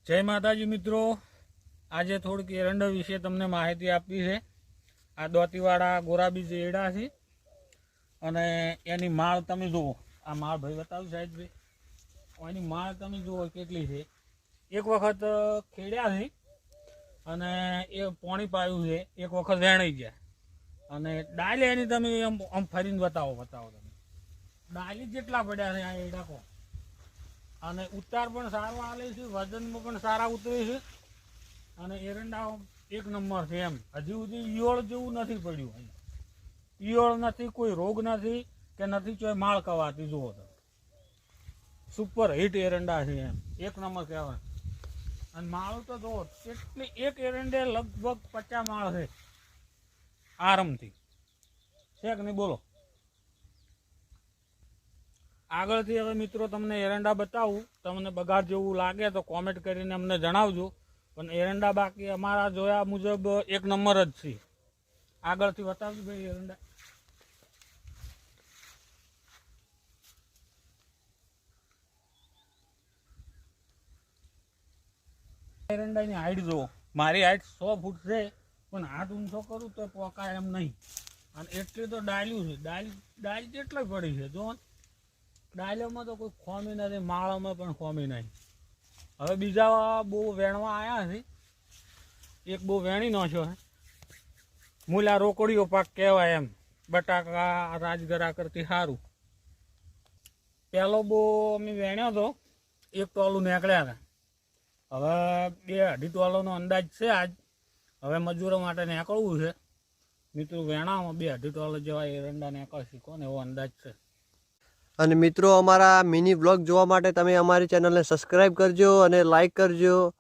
જય માતાજી મિત્રો, આજે થોડીક એરંડા વિશે તમને માહિતી આપવી છે। આ દોતીવાળા ગોરાબી એડા છે અને એની માળ તમે જુઓ। આ માળ ભાઈ બતાવું સાહેબ ભાઈ, એની માળ તમે જુઓ કેટલી છે। એક વખત ખેડ્યા છે અને એ પાણી પાયું છે, એક વખત વેણાઈ ગયા અને ડાલે એની તમે આમ ફરીને બતાવો તમે ડાલી જેટલા પડ્યા છે આ એડા કો। અને ઉતાર પણ સારો આલે છે, વજનમાં પણ સારા ઉતરે છે અને એરંડા એક નંબર છે એમ। હજી સુધી ઈયળ જેવું નથી પડ્યું, ઈયળ નથી, કોઈ રોગ નથી કે નથી કોઈ માળ કવાતી। જુઓ તો સુપર હિટ એરંડા છે એમ, એક નંબર કહેવાય। અને માળ તો જુઓ કેટલી, એક એરંડે લગભગ 50 માળ છે આરામથી, છે કે નહીં બોલો। આગળથી હવે મિત્રો તમને એરંડા બતાવું, તમને બગાડ જેવું લાગે તો કોમેન્ટ કરીને અમને જણાવજો। પણ એરંડા બાકી અમારા જોયા મુજબ એક નંબર જ છે। આગળથી બતાવજો ભાઈ એરંડા। એરંડાની હાઈટ જુઓ, મારી હાઈટ 100 ફૂટ છે પણ હાથ ઊંચો કરું તો પોકાય એમ નહીં। અને એટલી તો ડાલ્યું છે, ડાલ જેટલી પડી છે જો। ડાયલોમાં તો કોઈ ખોમી નથી, માળામાં પણ ખોમી નહીં। હવે બીજા બહુ વેણવા આવ્યા છે, એક બહુ વેણી નાખ્યો છે। મૂલા રોકડીઓ પાક કહેવાય એમ, બટાકા રાજગરા કરતી સારું। પહેલો બહુ અમે વેણ્યો હતો, એક ટોલું નીકળ્યા હતા। હવે 2-2.5 ટોલોનો અંદાજ છે આજ। હવે મજૂરો માટે નીકળવું છે મિત્રો, વેણામાં 2-2.5 ટોલો જેવા એરંડા નીકળશે કોને એવો અંદાજ છે। અને મિત્રો અમારા મિની વ્લોગ જોવા માટે તમે અમારી ચેનલને સબસ્ક્રાઈબ કરજો અને લાઈક કરજો।